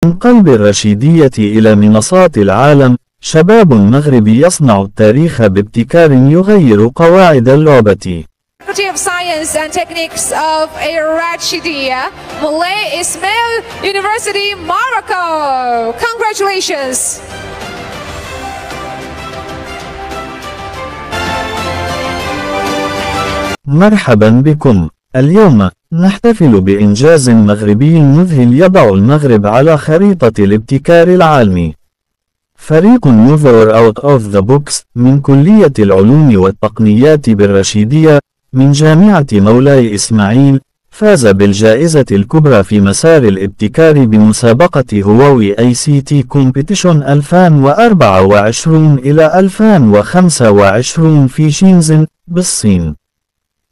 من قلب الرشيدية إلى منصات العالم، شباب مغربي يصنع التاريخ بابتكار يغير قواعد اللعبة. Faculty of Science and Techniques of Rashidiyya, Moulay Ismail University, Morocco. Congratulations. مرحبا بكم. اليوم نحتفل بإنجاز مغربي مذهل يضع المغرب على خريطة الابتكار العالمي. فريق نوفر أوت أوف ذا بوكس من كلية العلوم والتقنيات بالرشيدية من جامعة مولاي إسماعيل فاز بالجائزة الكبرى في مسار الابتكار بمسابقة هواوي ICT كومبيتيشن 2024 إلى 2025 في شينزن بالصين.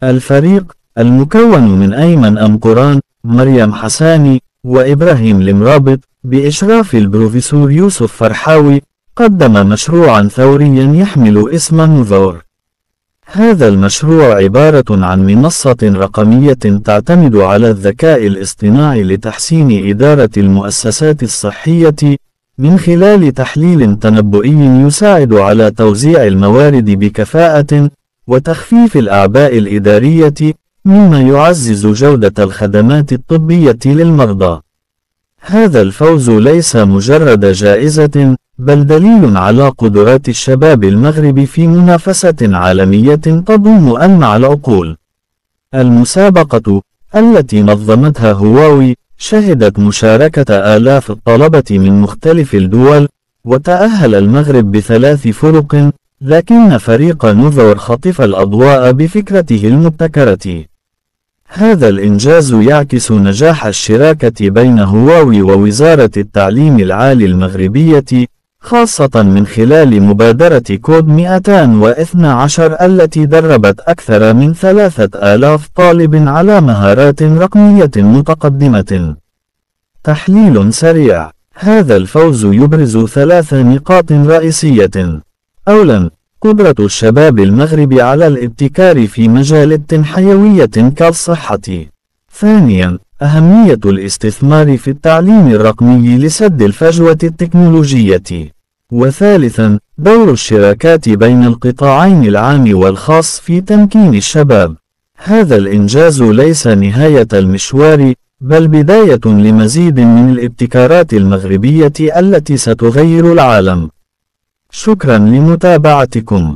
الفريق المكون من أيمن أمقران، مريم حساني، وإبراهيم المرابط بإشراف البروفيسور يوسف فرحاوي قدم مشروعا ثوريا يحمل اسم نوفور. هذا المشروع عبارة عن منصة رقمية تعتمد على الذكاء الاصطناعي لتحسين إدارة المؤسسات الصحية من خلال تحليل تنبؤي يساعد على توزيع الموارد بكفاءة وتخفيف الأعباء الإدارية، مما يعزز جودة الخدمات الطبية للمرضى. هذا الفوز ليس مجرد جائزة، بل دليل على قدرات الشباب المغربي في منافسة عالمية تضم ألمع العقول. المسابقة التي نظمتها هواوي شهدت مشاركة آلاف الطلبة من مختلف الدول، وتأهل المغرب ب3 فرق، لكن فريق نوفور خطف الأضواء بفكرته المبتكرة. هذا الإنجاز يعكس نجاح الشراكة بين هواوي ووزارة التعليم العالي المغربية، خاصة من خلال مبادرة كود 212 التي دربت أكثر من 3000 طالب على مهارات رقمية متقدمة. تحليل سريع. هذا الفوز يبرز 3 نقاط رئيسية. أولاً، قدرة الشباب المغربي على الابتكار في مجالات حيوية كالصحة. ثانياً، أهمية الاستثمار في التعليم الرقمي لسد الفجوة التكنولوجية. وثالثاً، دور الشراكات بين القطاعين العام والخاص في تمكين الشباب. هذا الإنجاز ليس نهاية المشوار، بل بداية لمزيد من الابتكارات المغربية التي ستغير العالم. شكراً لمتابعتكم.